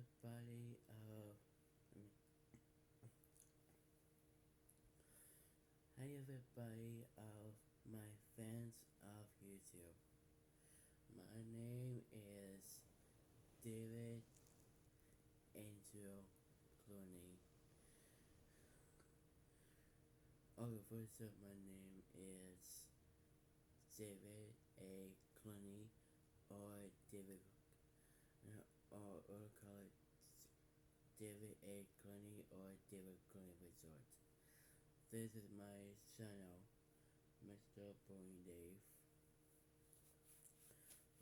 everybody hi everybody of my fans of YouTube. My name is David Angel Clooney. First up, my name is David A. Clooney, or David, or call it David A. Clooney or David Clooney Resort. This is my channel, Mr. Boring Dave.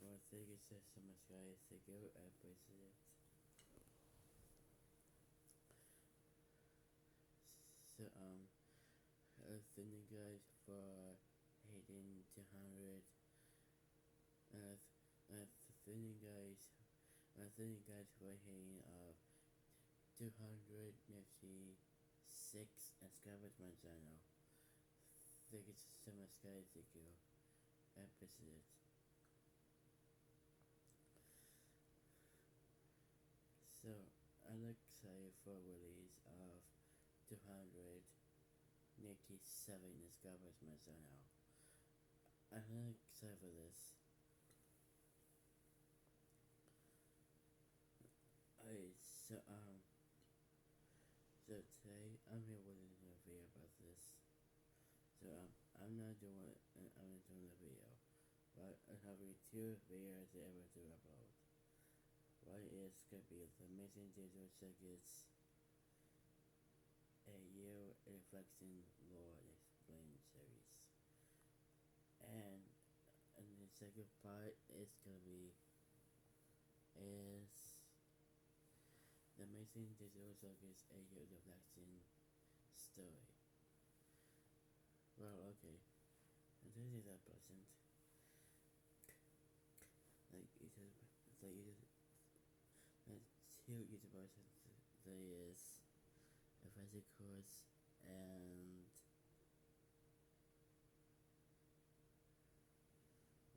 Well, thank you so much, guys. Thank you. I appreciate it. So, thank you guys for hitting 200. Thank you guys. Thank you guys for hitting 256 subscribers my channel. Thank you so much, guys. Thank you. I appreciate it. So, I'm excited for release of 297 subscribers my channel. I'm excited for this. Alright, so today I'm here with a video about this. So I'm not doing the video, but I have two videos I ever do upload. One is gonna be the Amazing Digital Circus, a year reflection law explained series, and the second part is gonna be the Amazing Digital Circus, a year reflection story. Well, okay. And this is that pleasant. Like it's two YouTubers. There is a Circus and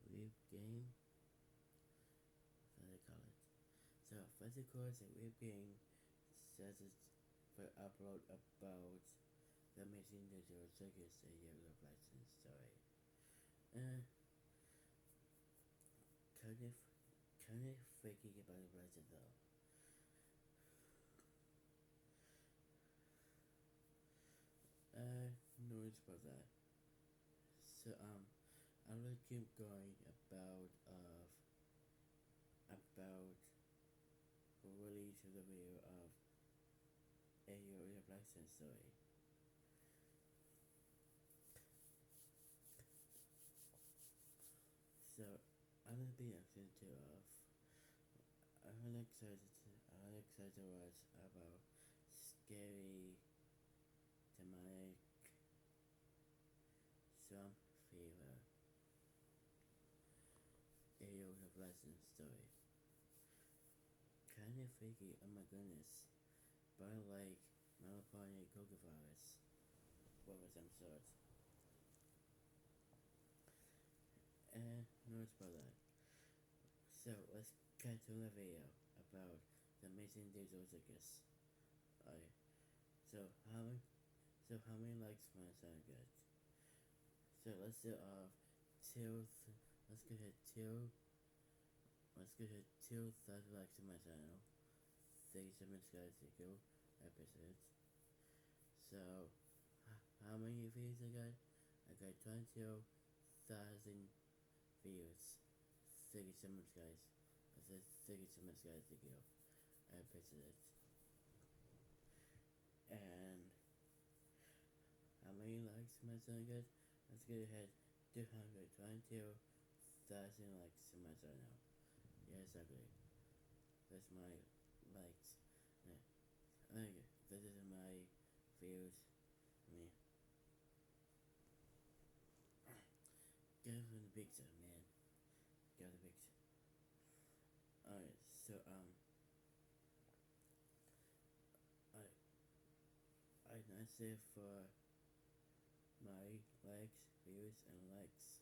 Whip Game. That's what they call it. So Circus and Whip Game says it's for upload about the Amazing Digital Circus, a year reflection story. Kind of freaky about the rest of though. No worries about that. So I will keep going about release of the video of a year reflection story. So I'm gonna be excited to I'm excited to watch about scary, demonic, swamp fever, a year reflection story. Kinda freaky, oh my goodness. But I like Malapani Cocovirus. What was some sort. And no worries about that. So let's get to the video about the Amazing Digital Circus. Alright. So how many likes my son get? So let's do let's get 2,000 likes on my channel. Thank you so much, guys. Thank you. I appreciate it. So how many views I got? I got 22,000 views. Thank you so much, guys. I said thank you so much, guys. Thank you. I appreciate it. And how many likes my channel got? Let's get ahead. 222,000 likes to my channel. Yeah, exactly. That's my likes. Yeah. Okay, this is my views. I mean, get it from the picture, man. Get the picture. Alright, so that's it for my likes, views, and likes.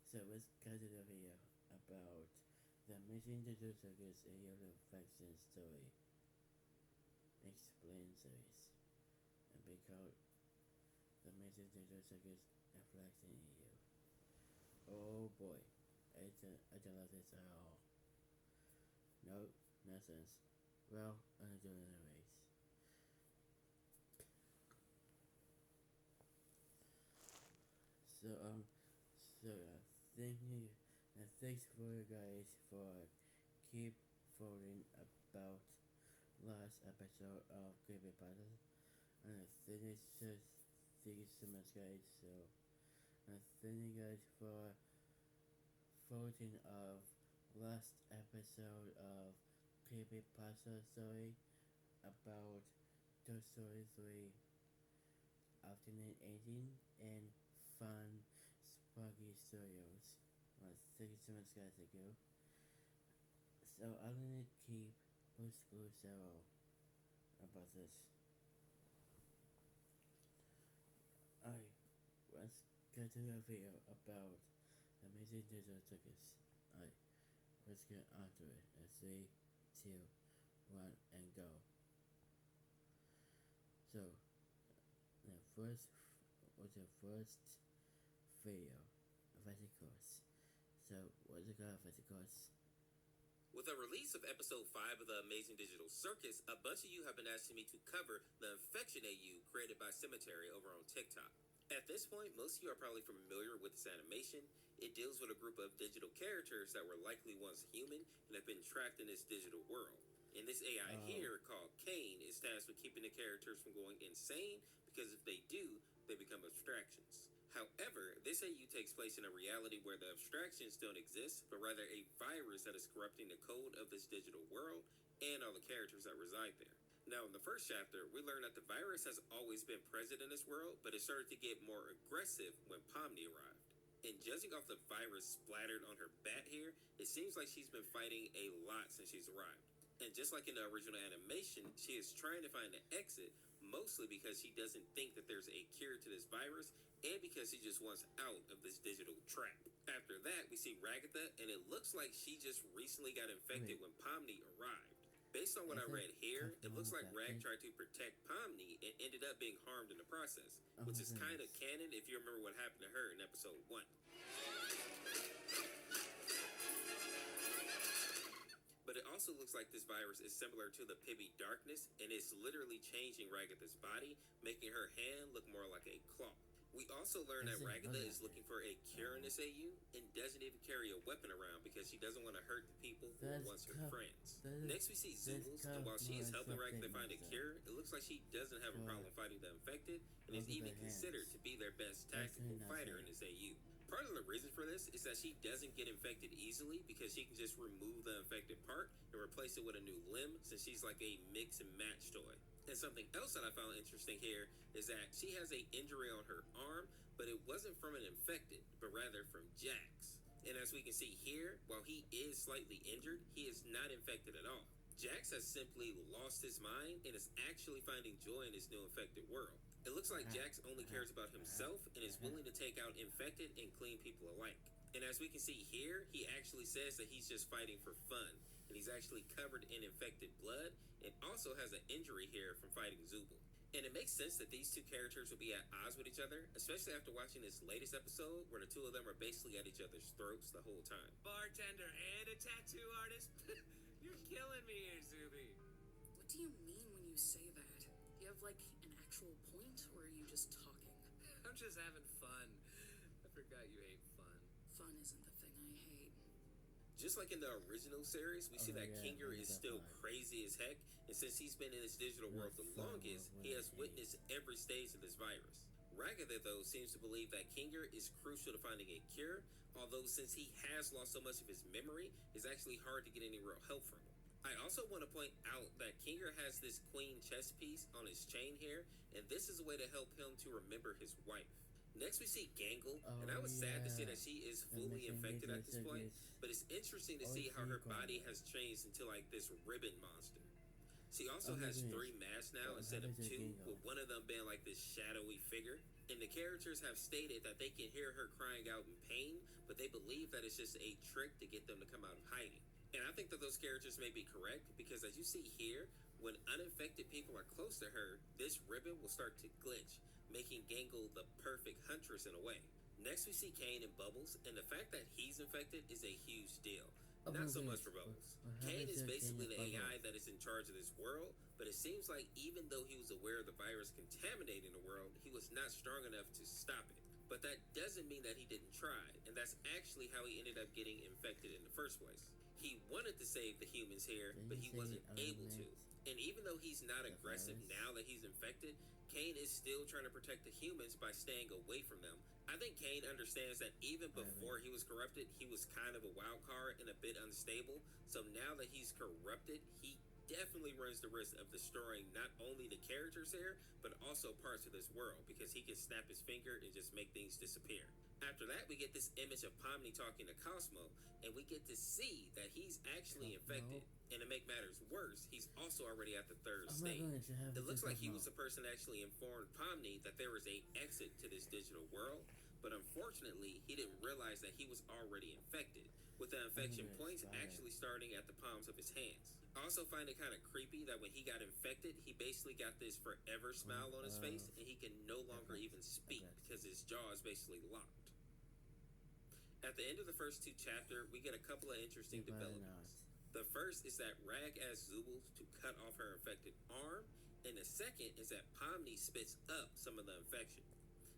So let's get to the video about the Amazing Digital Circus, a year reflection story. explain series and be called The Amazing Digital Circus Reflecting EU. Oh boy, I don't love this at all. No, nonsense. Well, I'm doing it anyways. So thank you and thanks for you guys for keep voting about last episode of Creepypasta. And thank you so much guys. So thank you guys for voting of last episode of Creepypasta story about Toy Story 3 Afternoon 18 and Fun Sparky Studios. Thank you so much guys, thank you. So I'm gonna keep post several about this. Alright, let's get to a video about Amazing Digital Circus. Alright, let's get onto it. 3, 2, 1, and go. So the first video, Vesicles. So what's it called, Vesicles? With the release of episode 5 of the Amazing Digital Circus, a bunch of you have been asking me to cover the Infection AU created by Cemetery over on TikTok. At this point, most of you are probably familiar with this animation. It deals with a group of digital characters that were likely once human and have been trapped in this digital world. And this AI here, called Kane, is tasked with keeping the characters from going insane, because if they do, they become abstractions. However, this AU takes place in a reality where the abstractions don't exist, but rather a virus that is corrupting the code of this digital world and all the characters that reside there. Now, in the first chapter, we learn that the virus has always been present in this world, but it started to get more aggressive when Pomni arrived. And judging off the virus splattered on her bat here, it seems like she's been fighting a lot since she's arrived. And just like in the original animation, she is trying to find an exit, mostly because she doesn't think that there's a cure to this virus, and because she just wants out of this digital trap. After that, we see Ragatha, and it looks like she just recently got infected when Pomni arrived. Based on what I read here, it looks like Rag tried to protect Pomni and ended up being harmed in the process, which is kind of canon if you remember what happened to her in episode 1. But it also looks like this virus is similar to the Pibby Darkness, and it's literally changing Ragatha's body, making her hand look more like a claw. We also learn that Ragatha is looking for a cure in this AU and doesn't even carry a weapon around because she doesn't want to hurt the people who are once her friends. Next we see Zoobles, and while she is helping Ragatha find a cure, it looks like she doesn't have a problem fighting the infected and is even considered to be their best tactical fighter in this AU. Part of the reason for this is that she doesn't get infected easily because she can just remove the infected part and replace it with a new limb, since she's like a mix and match toy. And something else that I found interesting here is that she has an injury on her arm, but it wasn't from an infected, but rather from Jax. And as we can see here, while he is slightly injured, he is not infected at all. Jax has simply lost his mind and is actually finding joy in his new infected world. It looks like Jax only cares about himself and is willing to take out infected and clean people alike. And as we can see here, he actually says that he's just fighting for fun, and he's actually covered in infected blood and also has an injury here from fighting Zooble. And it makes sense that these two characters will be at odds with each other, especially after watching this latest episode where the two of them are basically at each other's throats the whole time. Bartender and a tattoo artist? You're killing me here, Zuby. What do you mean when you say that? Do you have, like, an actual point, or are you just talking? I'm just having fun. I forgot you hate fun. Fun isn't the thing I hate. Just like in the original series, we see that Kinger is still crazy as heck, and since he's been in this digital world the longest, he has witnessed every stage of this virus. Ragatha, though, seems to believe that Kinger is crucial to finding a cure, although since he has lost so much of his memory, it's actually hard to get any real help from him. I also want to point out that Kinger has this queen chess piece on his chain here, and this is a way to help him to remember his wife. Next we see Gangle, and I was sad to see that she is fully infected at this point, but it's interesting to see how her body has changed into like this ribbon monster. She also has 3 masks now instead of 2, with one of them being like this shadowy figure. And the characters have stated that they can hear her crying out in pain, but they believe that it's just a trick to get them to come out of hiding. And I think that those characters may be correct, because as you see here, When uninfected people are close to her, this ribbon will start to glitch, making Gangle the perfect huntress in a way. Next, we see Kane and Bubbles, and the fact that he's infected is a huge deal. Not so much for Bubbles. Kane is basically the AI that is in charge of this world, but it seems like even though he was aware of the virus contaminating the world, he was not strong enough to stop it. But that doesn't mean that he didn't try, and that's actually how he ended up getting infected in the first place. He wanted to save the humans here, but he wasn't able to. And even though he's not aggressive now that he's infected, Kane is still trying to protect the humans by staying away from them. I think Kane understands that even before he was corrupted, he was kind of a wild card and a bit unstable. So now that he's corrupted, he definitely runs the risk of destroying not only the characters here, but also parts of this world, because he can snap his finger and just make things disappear. After that, we get this image of Pomni talking to Kaufmo, and we get to see that he's actually infected. And to make matters worse, he's also already at the third stage. It looks like he was the person that actually informed Pomni that there was a exit to this digital world, but unfortunately, he didn't realize that he was already infected, with the infection points actually starting at the palms of his hands. I also find it kind of creepy that when he got infected, he basically got this forever smile on his face, and he can no longer even speak because his jaw is basically locked. At the end of the first two chapters, we get a couple of interesting developments. The first is that Rag asks Zubul to cut off her infected arm, and the second is that Pomni spits up some of the infection.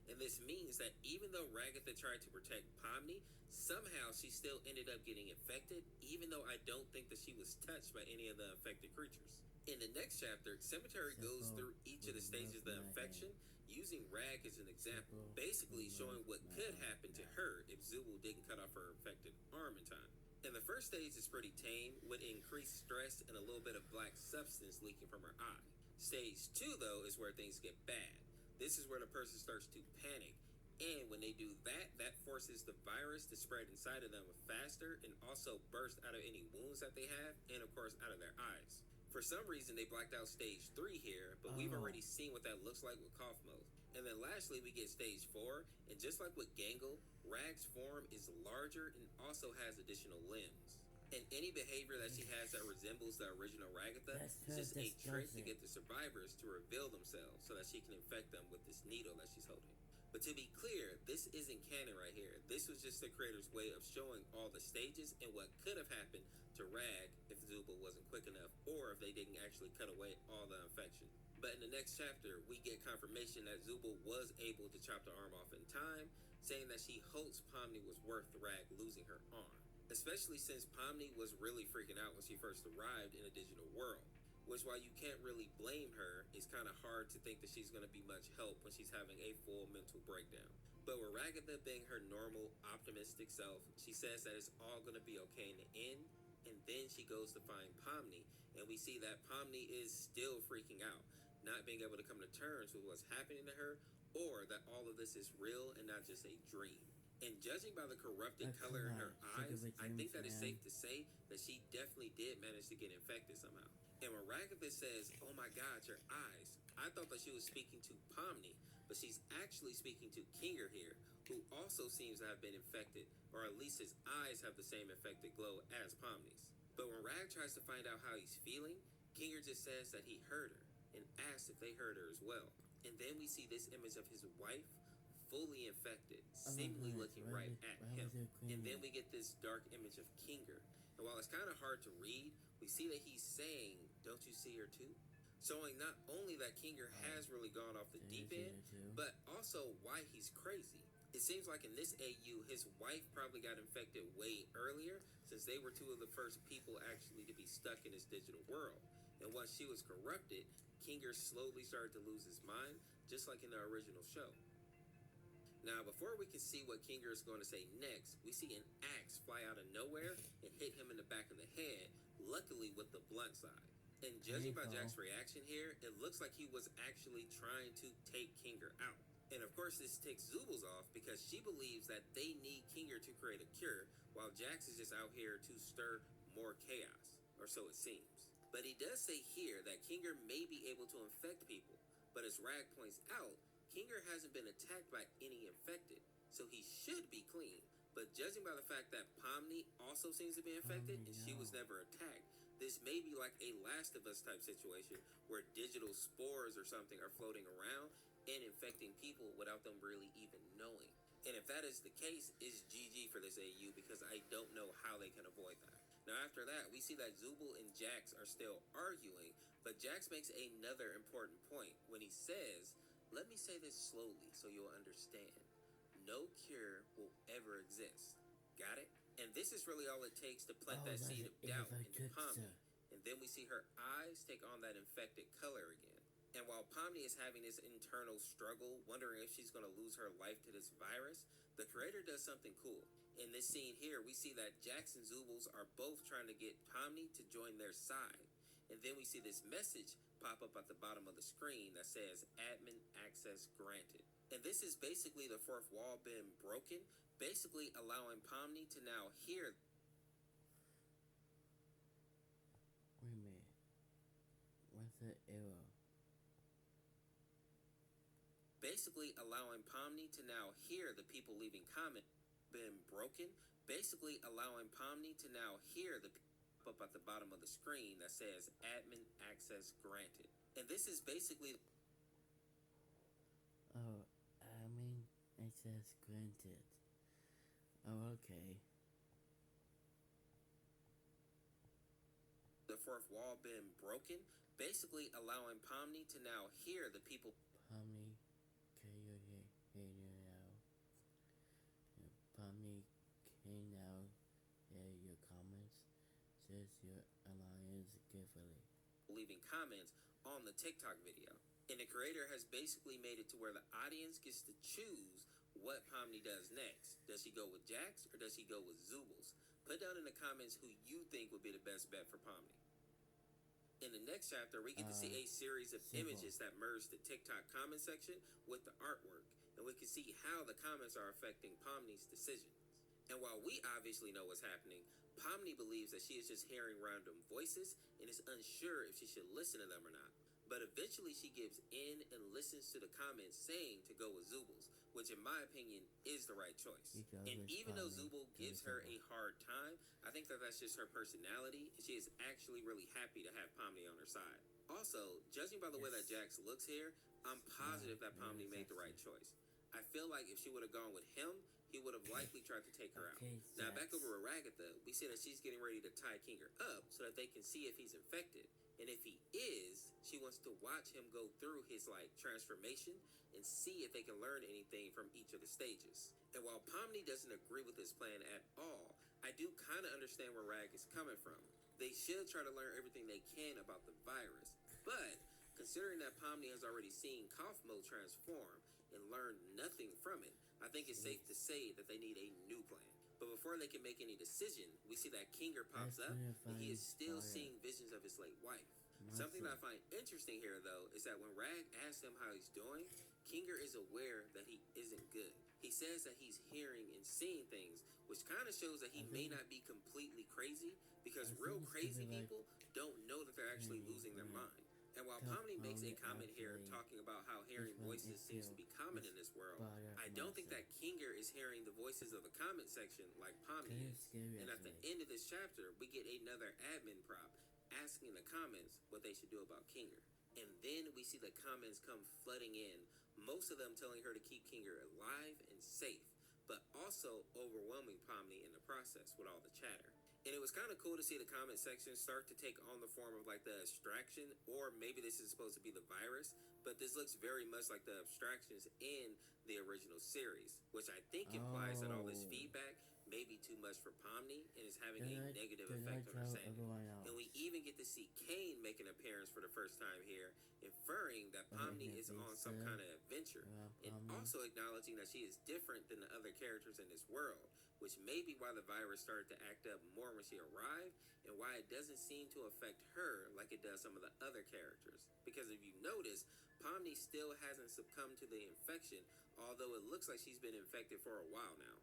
And this means that even though Ragatha tried to protect Pomni, somehow she still ended up getting infected, even though I don't think that she was touched by any of the infected creatures. In the next chapter, Cemetery goes through each of the stages of the infection, using Rag as an example, basically showing what could happen to her if Zubul didn't cut off her infected arm in time. And the first stage is pretty tame, with increased stress and a little bit of black substance leaking from her eye. Stage 2, though, is where things get bad. This is where the person starts to panic, and when they do that, that forces the virus to spread inside of them faster and also burst out of any wounds that they have, and of course out of their eyes. For some reason, they blacked out stage 3 here, but we've already seen what that looks like with Kaufmo. And then lastly, we get stage 4, and just like with Gangle, Rag's form is larger and also has additional limbs. And any behavior that she has that resembles the original Ragatha is just a trick to get the survivors to reveal themselves so that she can infect them with this needle that she's holding. But to be clear, this isn't canon right here. This was just the creator's way of showing all the stages and what could have happened to Rag if Zubul wasn't quick enough, or if they didn't actually cut away all the infection. But in the next chapter, we get confirmation that Zubul was able to chop the arm off in time, saying that she hopes Pomni was worth Rag losing her arm. Especially since Pomni was really freaking out when she first arrived in a digital world. Which, while you can't really blame her, it's kind of hard to think that she's going to be much help when she's having a full mental breakdown. But with Ragatha being her normal, optimistic self, she says that it's all going to be okay in the end, and then she goes to find Pomni, and we see that Pomni is still freaking out, not being able to come to terms with what's happening to her, or that all of this is real and not just a dream. And judging by the corrupted color in her eyes, I think that it's safe to say that she definitely did manage to get infected somehow. And when Ragatha says, "Oh my God, your eyes," I thought that she was speaking to Pomni, but she's actually speaking to Kinger here, who also seems to have been infected, or at least his eyes have the same infected glow as Pomni's. But when Rag tries to find out how he's feeling, Kinger just says that he heard her, and asks if they heard her as well. And then we see this image of his wife, fully infected, seemingly looking right at him. And then we get this dark image of Kinger. And while it's kind of hard to read, we see that he's saying, "Don't you see her too?" Showing not only that Kinger has really gone off the deep end, but also why he's crazy. It seems like in this AU, his wife probably got infected way earlier, since they were two of the first people actually to be stuck in this digital world. And once she was corrupted, Kinger slowly started to lose his mind, just like in the original show. Now, before we can see what Kinger is going to say next, we see an axe fly out of nowhere and hit him in the back of the head, luckily with the blunt side. And judging by Jack's reaction here, it looks like he was actually trying to take Kinger out. And of course, this ticks Zubul's off because she believes that they need Kinger to create a cure, while Jax is just out here to stir more chaos, or so it seems. But he does say here that Kinger may be able to infect people, but as Rag points out, Kinger hasn't been attacked by any infected, so he should be clean. But judging by the fact that Pomni also seems to be infected and she was never attacked, This may be like a Last of Us type situation where digital spores or something are floating around and infecting people without them really even knowing. And if that is the case, it's GG for this AU because I don't know how they can avoid that. Now after that, we see that Zubul and Jax are still arguing, but Jax makes another important point when he says, "Let me say this slowly so you'll understand. No cure will ever exist. Got it?" And this is really all it takes to plant that seed of doubt into Pomni. And then we see her eyes take on that infected color again. And while Pomni is having this internal struggle, wondering if she's going to lose her life to this virus, the creator does something cool. In this scene here, we see that Jax and Zubul's are both trying to get Pomni to join their side. And then we see this message pop up at the bottom of the screen that says, "Admin access granted." And this is basically the fourth wall being broken, basically allowing Pomni to now hear. Wait a minute. What's the arrow? Basically allowing Pomni to now hear the people leaving comments been broken, basically allowing Pomni to now hear the pop up at the bottom of the screen that says admin access granted. And this is basically admin access granted. Oh, okay. The fourth wall been broken, basically allowing Pomni to now hear the people. Pomni, can you hear you now? Pomni, can now hear your comments? Says your alliance carefully. Leaving comments on the TikTok video. And the creator has basically made it to where the audience gets to choose what Pomni does next. Does he go with Jax or does he go with Zubul's? Put down in the comments who you think would be the best bet for Pomni. In the next chapter, we get to see a series of images that merge the TikTok comment section with the artwork. And we can see how the comments are affecting Pomni's decisions. And while we obviously know what's happening, Pomni believes that she is just hearing random voices and is unsure if she should listen to them or not. But eventually she gives in and listens to the comments saying to go with Zubul's, which in my opinion is the right choice. And even though Zubul gives her a hard time, I think that that's just her personality, and she is actually really happy to have Pomni on her side. Also, judging by the way that Jax looks here, I'm positive that Pomni made the right choice. I feel like if she would have gone with him, he would have likely tried to take her out. Now back over with Ragatha, we see that she's getting ready to tie Kinger up so that they can see if he's infected. And if he is, she wants to watch him go through his transformation and see if they can learn anything from each of the stages. And while Pomni doesn't agree with this plan at all, I do kind of understand where Rag is coming from. They should try to learn everything they can about the virus. But considering that Pomni has already seen Kaufmo transform and learned nothing from it, I think it's safe to say that they need a new plan. But before they can make any decision, we see that Kinger pops up, and he is still seeing visions of his late wife. Something that I find interesting here, though, is that when Rag asks him how he's doing, Kinger is aware that he isn't good. He says that he's hearing and seeing things, which kind of shows that he may not be completely crazy, because real crazy people don't know that they're actually losing their mind. And while Pomni makes a comment here talking about how hearing voices seems to be common in this world, I don't think that Kinger is hearing the voices of the comment section like Pomni is. And at the end of this chapter, we get another admin prop asking the comments what they should do about Kinger. And then we see the comments come flooding in, most of them telling her to keep Kinger alive and safe, but also overwhelming Pomni in the process with all the chatter. And it was kind of cool to see the comment section start to take on the form of the abstraction, or maybe this is supposed to be the virus, but this looks very much like the abstractions in the original series, which I think implies that all this feedback may be too much for Pomni and is having a negative effect on her sanity. And we even get to see Kane make an appearance for the first time here, inferring that Pomni is on some kind of adventure, and also acknowledging that she is different than the other characters in this world, which may be why the virus started to act up more when she arrived, and why it doesn't seem to affect her like it does some of the other characters. Because if you notice, Pomni still hasn't succumbed to the infection, although it looks like she's been infected for a while now.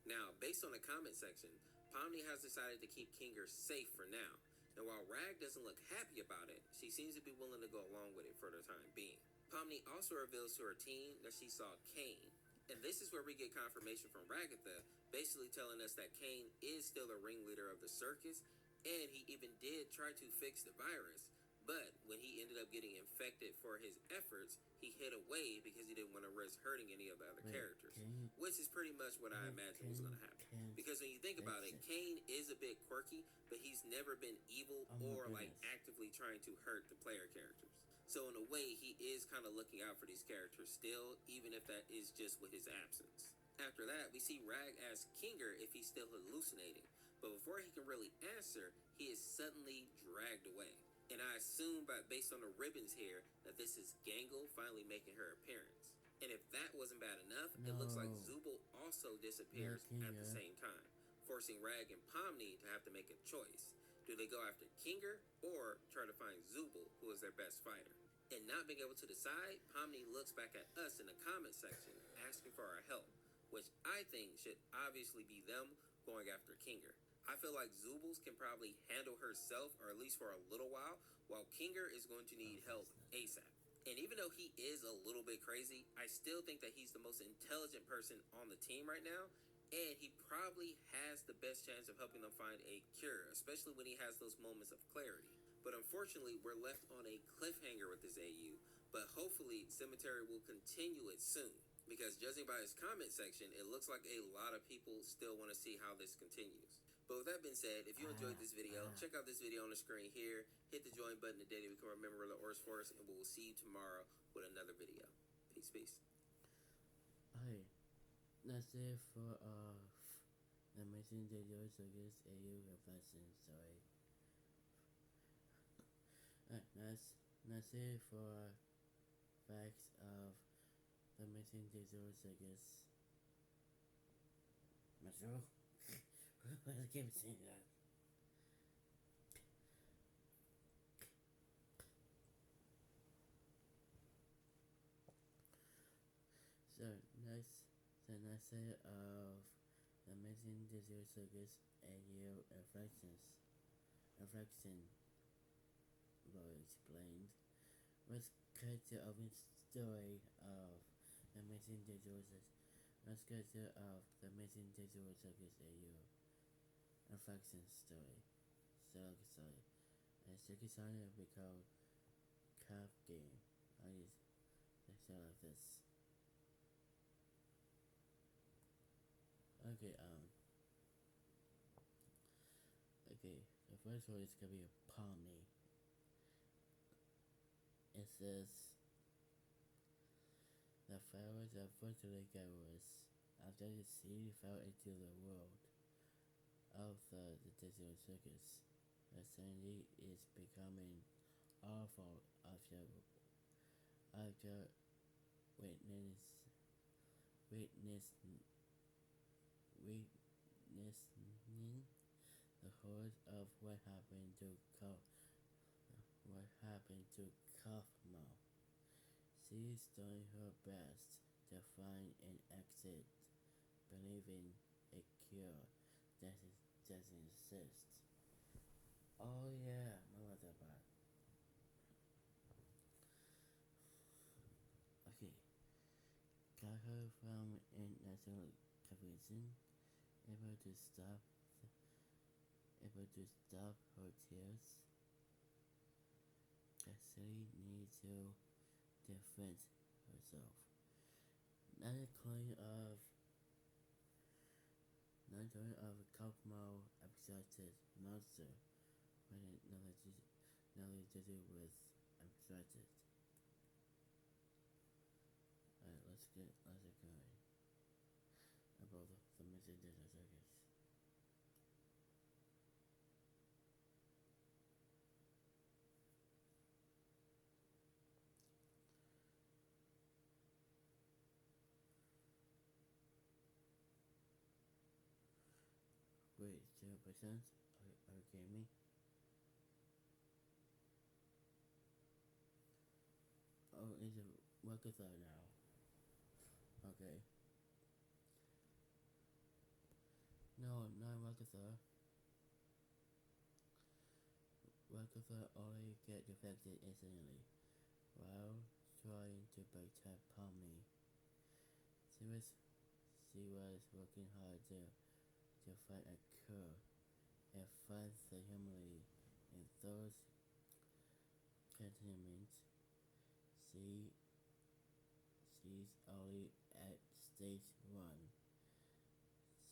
Now, based on the comment section, Pomni has decided to keep Kinger safe for now, and while Rag doesn't look happy about it, she seems to be willing to go along with it for the time being. Pomni also reveals to her team that she saw Kane. And this is where we get confirmation from Ragatha, basically telling us that Kane is still the ringleader of the circus, and he even try to fix the virus, but when he ended up getting infected for his efforts, he hid away because he didn't want to risk hurting any of the other characters, which is pretty much what I imagined was going to happen. Because when you think about it, Kane is a bit quirky, but he's never been evil or like actively trying to hurt the player characters. So in a way, he is kind of looking out for these characters still, even if that is just with his absence. After that, we see Rag ask Kinger if he's still hallucinating, but before he can really answer, he is suddenly dragged away. And I assume, based on the ribbons here, that this is Gangle finally making her appearance. And if that wasn't bad enough, it looks like Zubul also disappears at the same time, forcing Rag and Pomni to have to make a choice. Do they go after Kinger or try to find Zubul, who is their best fighter? And not being able to decide, Pomni looks back at us in the comment section, asking for our help, which I think should obviously be them going after Kinger. I feel like Zubul can probably handle herself, or at least for a little while Kinger is going to need help ASAP. And even though he is a little bit crazy, I still think that he's the most intelligent person on the team right now, and he probably has the best chance of helping them find a cure, especially when he has those moments of clarity. But unfortunately, we're left on a cliffhanger with this AU, but hopefully Cemetery will continue it soon. Because judging by his comment section, it looks like a lot of people still want to see how this continues. But with that being said, if you enjoyed this video, check out this video on the screen here, hit the join button today to become a member of the Ors Force, and we will see you tomorrow with another video. Peace, peace. Hey, that's it for the Missing Digital Circus AU reflection story. That's it for facts of the Missing Digital Circus. Marcel? Let's keep saying that. So that's it of the Missing Digital Circus AU reflection will explained. Let's cut to open story of the Missing Digital Circus. Let's cut to of the Missing Digital Circus AU reflection story. A circus owner become cop game. I say like this. Okay, the first one is gonna be a Pomni. It says, the flowers of Fortunate Goers, after the sea fell into the world of the digital circus, the sanity is becoming awful after witnessing the horrors of what happened to Kaufmo. She is doing her best to find an exit, believing a cure doesn't exist. Oh yeah, I love that part. Okay, got her from a national convention, able to stop her tears. The city needs to defend herself. Not a claim of Kaufmo abstracted monster when it nothing to do with abstracted. Alright, let's get going about the Missing Digital Circus. Wait, 0%? Are you kidding me? Oh, it's a Wakatha now. Okay. No, not Wakatha. Wakatha only get affected instantly while trying to protect Pomni. She was working hard to find a cure and find the humanity in entertainment. She's only at stage 1.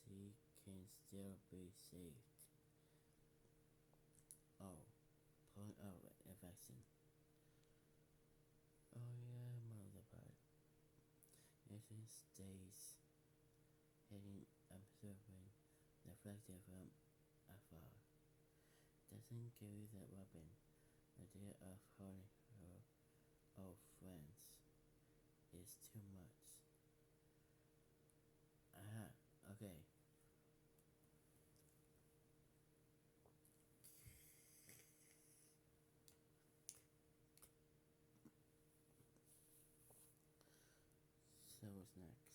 She can still be saved. Oh, point of infection. Oh yeah, mother part. Nathan stays heading observing the reflective from afar. Doesn't carry that weapon. The idea of hurting her old friends is too much. Aha, okay. So what's next?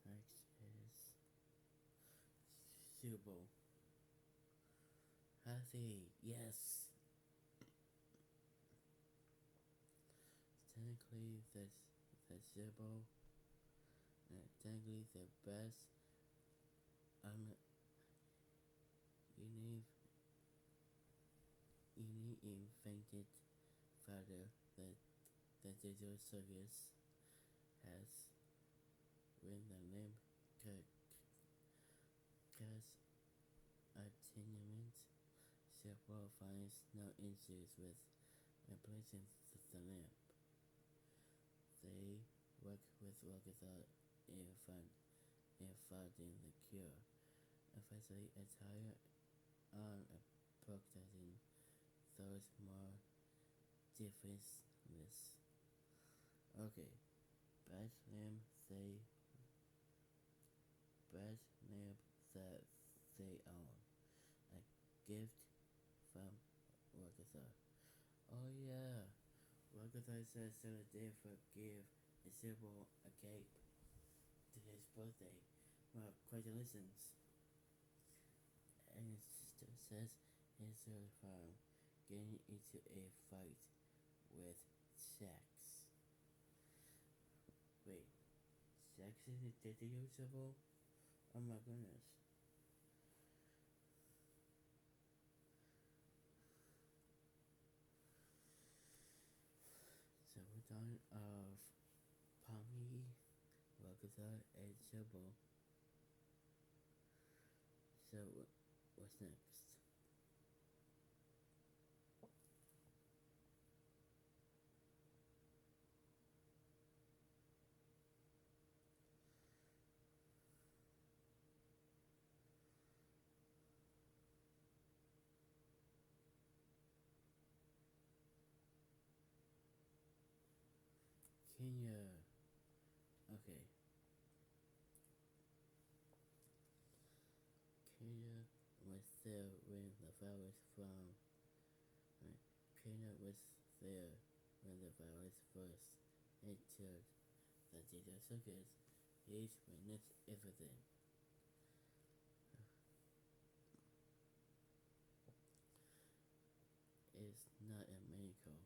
Next is Super Bowl. Healthy, yes. Technically, the Super Bowl, technically the best unique invented further the digital circus has when the name cause attenument. Several finds no issues with replacing the lamp. They work with Rockether in finding the cure. Eventually, entire on protecting those more defenseless. Okay, bad lamp that they own. A gift from Rockether. Oh yeah, Rockether says Saturday for give a simple a cake to his birthday. Well, congratulations. And it still says his farm getting into a fight with Shax. Wait, Shax is detectable? Oh my goodness. So we're done of Pommy, Rockether, and Sybil. So what's next? Kenya. Okay. Kenya was there when the virus from. Kenya was there when the virus first entered the digital circus. He's witnessed everything. It's not a miracle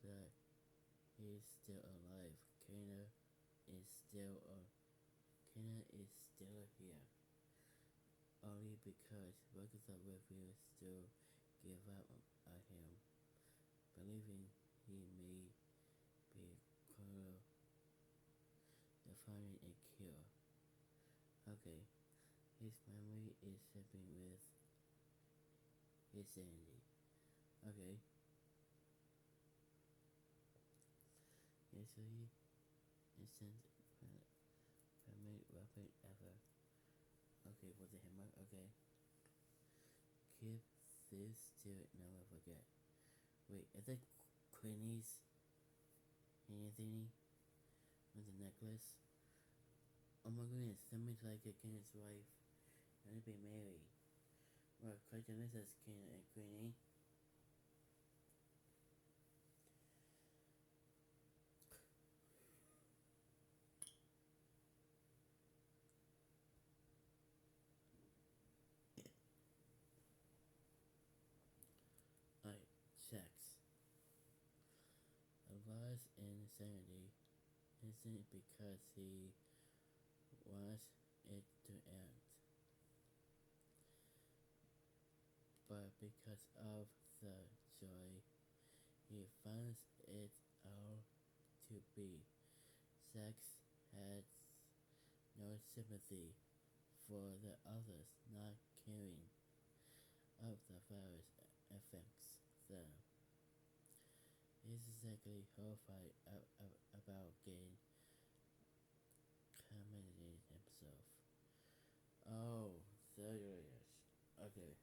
that he's still alive. Kenya is still here. Only because Rockether refused to give up on him, believing he may be cruel to finding a cure. Okay, his memory is slipping with his sanity. Okay. Usually, instant primate weapon ever. Okay, with the hammer. Okay. Keep this to never forget. Wait, is that Queenie's anything with the necklace? Oh my goodness, somebody's like a King's wife. Gonna be married. Well, congratulations, King and Queenie. Alright, sex. was insanity isn't because he wants it to end, but because of the joy he finds it all to be. Sex has no sympathy for the others, not caring of the virus affects them. He's exactly horrified about getting contaminated himself. Oh, serious. Okay.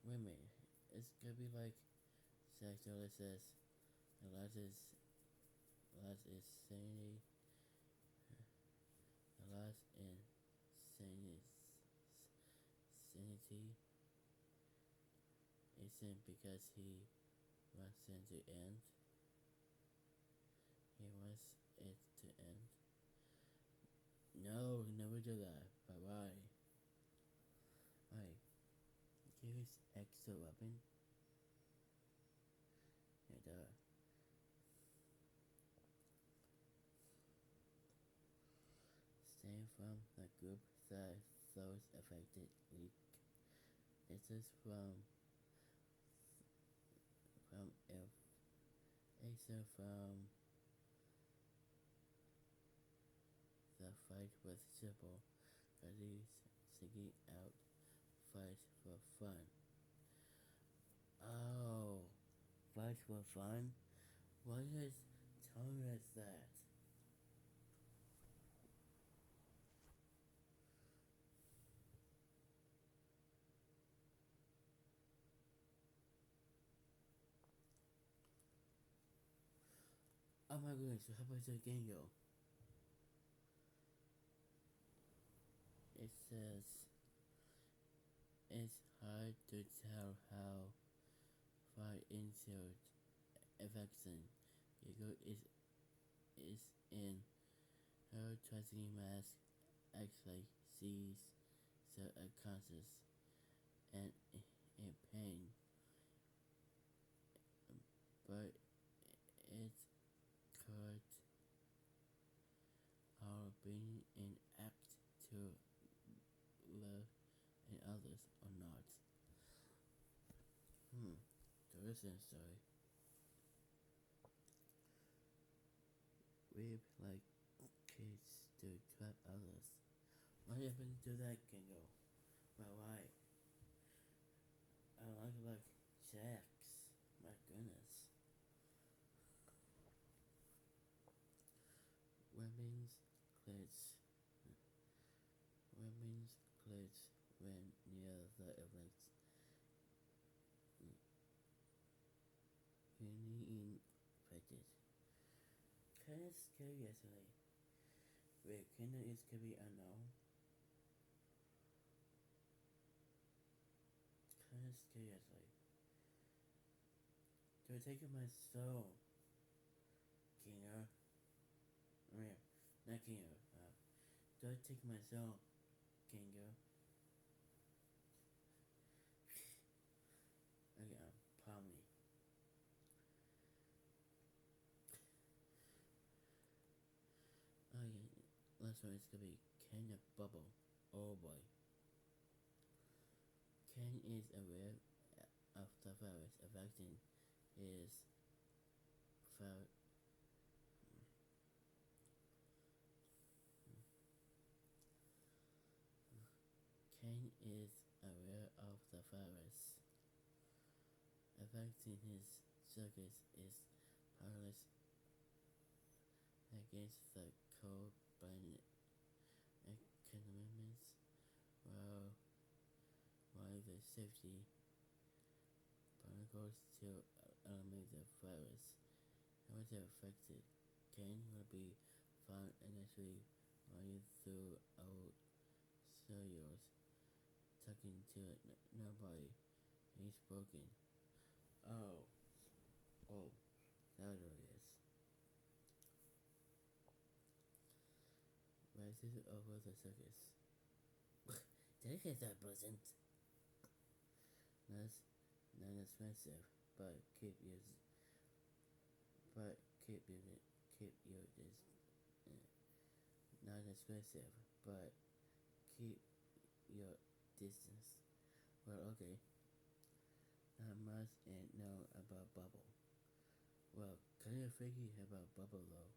Wait a minute. It's gonna be like sexual says a lot is sanity, a lot in sanity isn't because he wants it to end. He wants it to end. No, never do that. But why? Why? Give his extra weapon. And stay from the group that those affected leak. This is from if Asa from the fight with Sybil, but he's seeking out fight for fun. Oh, fight for fun? Why is telling us that? Oh my goodness, how about the Gengo? It says it's hard to tell how far into affection Gengo is in her trusting mask actually sees the unconscious and in pain, but it could all being an act to love and others or not. Interesting story. Rape like kids to trap others. What happened to that Kingo? But why? I like Jacks. My goodness. Women's clits. Women's clits when near the event. Really infected. Kinda scary yesterday. Wait, kinda is could be unknown. Kinda scary yesterday. They're taking my soul. Kinga. Yeah, not Kinga. Don't take my soul, Kinga. Okay, palm me. Okay, last one is gonna be Ken the Bubble. Oh boy. Ken is aware of the virus affecting his fire. Ken is aware of the virus affecting his circus is powerless against the cold-blooded economics, while the safety protocols to eliminate the virus haven't affected. Ken will be found initially running through old cereals, talking to nobody. He's broken. Oh, that it is. Rises over the circus. Did I get that pleasant? Not expensive, but keep you not aggressive, but keep your distance. Well, okay. Not much and know about bubble. Well, kind of freaky about bubble though.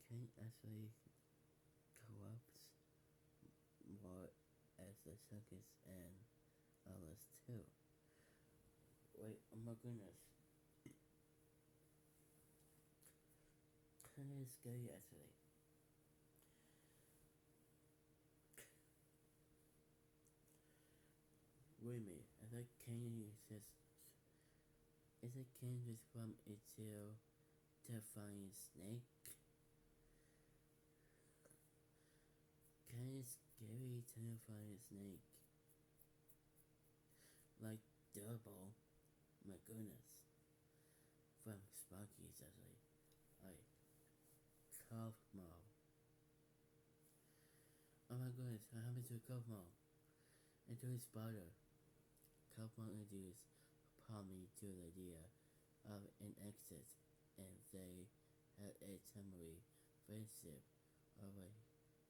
Can actually co-opt more as the circus and others too. Wait, oh my goodness. Kind of scary actually. Wait a minute, I thought Candy just is it Candace from its terrifying snake? Kind of scary, terrifying snake. Like double. My goodness. From Sparky's actually. Like Kaufmo. Oh my goodness, what happened to Kaufmo? And to his brother. Kaufmo introduced Palmy to the idea of an exit, and they had a temporary friendship over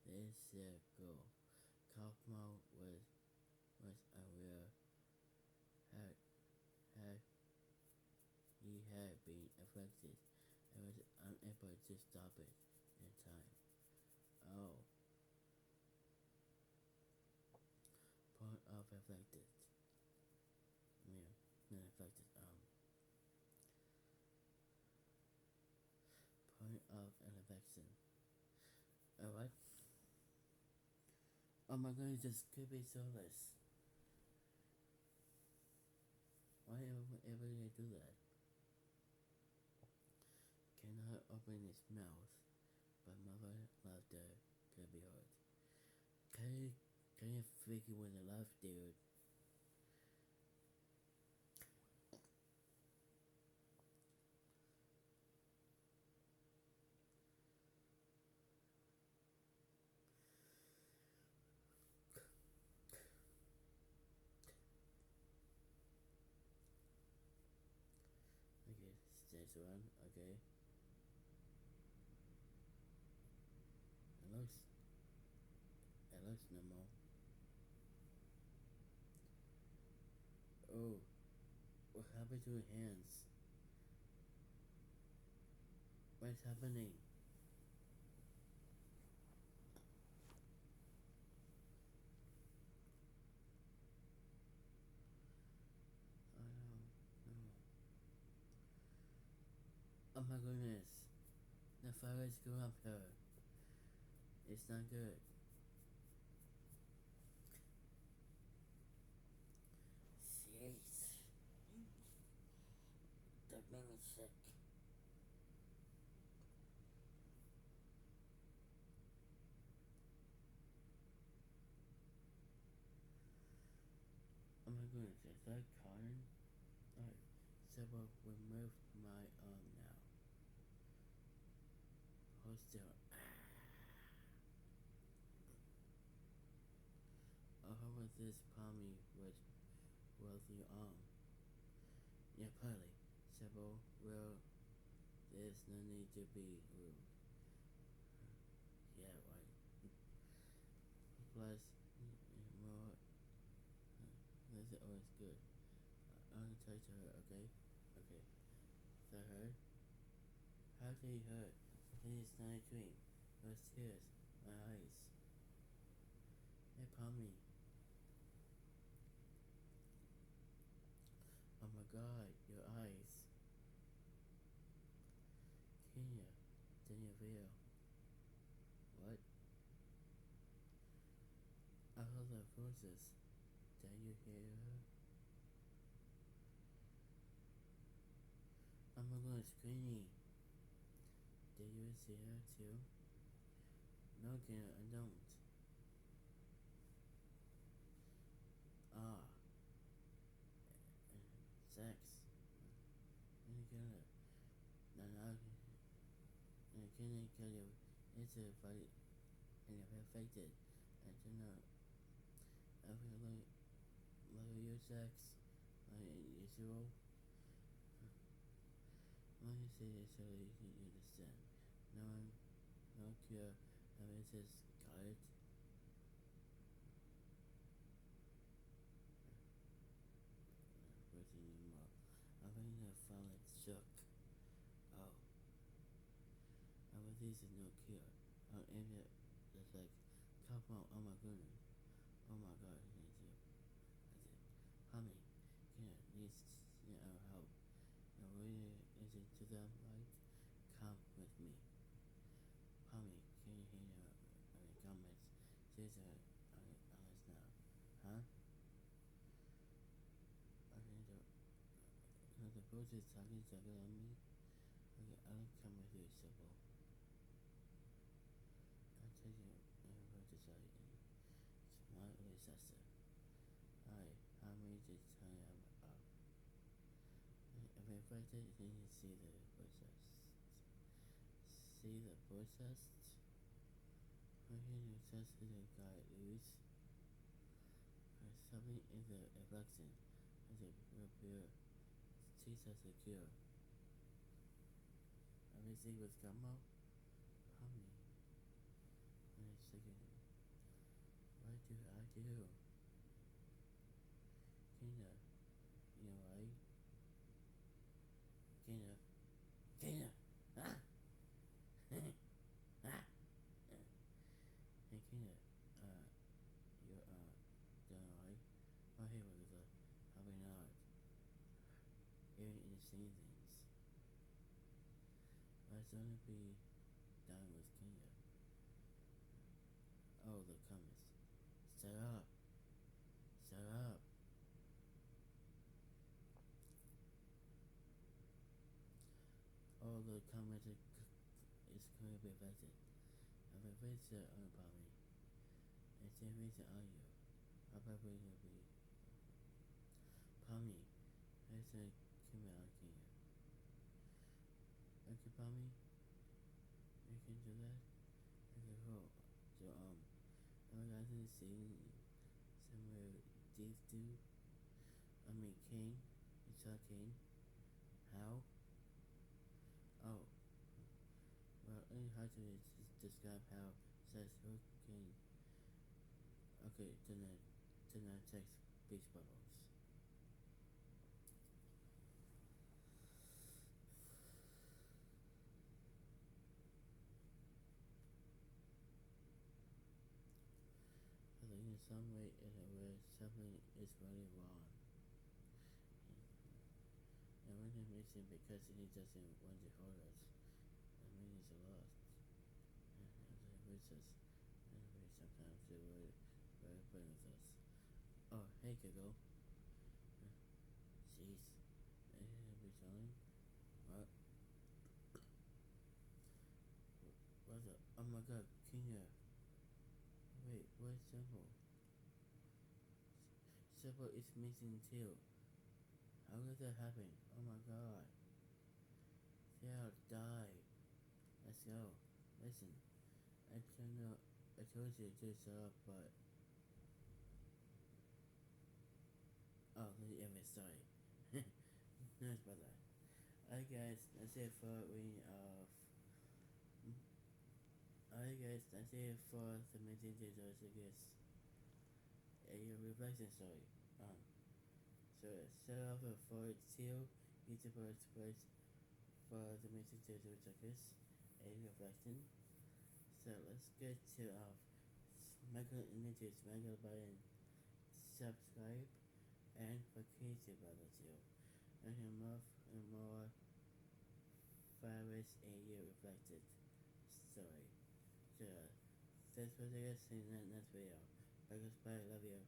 this circle. Kaufmo was aware had, had he had been affected and was unable to stop it in time. Oh, part of affected. Yeah, not affected. Point of an affection. Alright. Oh my goodness, this could be soulless. Why ever did I do that? Cannot open its mouth, but mother laughter could be heard. Kind of freaky when I laugh, dude. Okay, stage one, okay. It looks normal. Oh, what happened to your hands? What's happening? Oh no, no. Oh my goodness. The fire is going up her. It's not good. Jeez. That made me sick. Oh my goodness, is that cotton? Alright, so we'll remove my arm now. Hold still. Oh, how was this palmy with the arm? Yeah, partly. Several will there's no need to be rude. Yeah, right. Plus, more. This is always good. I'm gonna talk to her, okay? Okay. So her? How did he hurt? It is not a dream. Those tears. My eyes. Hey, Palmy. Oh my god, your eyes. Kenya, Daniel Vale. What? I heard the voices. Did you hear her? Oh my god, Screeny. Did you see her too? No, Kenya, I don't. Ah. Sex. And Kenya. Now, and Kenya, it's a fight. And if affected. And to know. I feel like your sex. usual. When you say it so you can understand. No cure, I mean just got it. What's anymore? I think I found it shook. Oh. I was this is no cure. And it's like Kaufmo, oh my goodness. Oh my god, I need you. I said, honey, needs help. And really is it to them like come with me. Honey, can you hear comments? Says honest now. Huh? Okay, the boat is talking on me. Okay, I'll come with you, simple. I'll tell you what to say. It's my disaster. Hi, how many did tell you up? If I affected, then you see the process. See the process? When you test the guy loose, something in the reflection as a repair. Jesus secure. Everything was come out. Honey. Wait a second. What do I do? Kina. You know right? Kina. Ah! Ah! Hey Kina. You're done right? Oh hey Rosa. How we not? Hearing insane things. Let's only be done with Kina. Oh, the comments. Shut up. Shut up. All the comments is going to be affected. If I face the unpopular, it's a reason on you. I'll probably be Pommy. I said, come out here. Okay, Pommy? You can do that? Okay, cool. So, I got to see somewhere Dave do. King. It's a king. How? Oh. Well, only how to describe how says who king. Okay, then I text beach bubbles. I think in some way where something is really wrong. And when he makes it because he doesn't want to hurt us. I mean he's lost. And he with us. And sometimes they were very playing with us. Oh, hey Giggle. Jeez. Be telling? What? What the? Oh my god, Kenya. Wait, where's Simple? Simple is missing too. How did that happen? Oh my god. They'll die. Let's go. Listen. I told you to shut up, but... Oh, let me end my story. Nice brother. Alright guys, that's it for reading of... Alright guys, that's it for submitting to the Circus. A reflection story. So set off for two YouTubers first for submitting to the Circus. A reflection. So let's get to Michael Images, Michael button, subscribe, and for Casey brother too. And more virus a year reflected story. So thanks for the guys in that next video. Bye guys, bye, love you.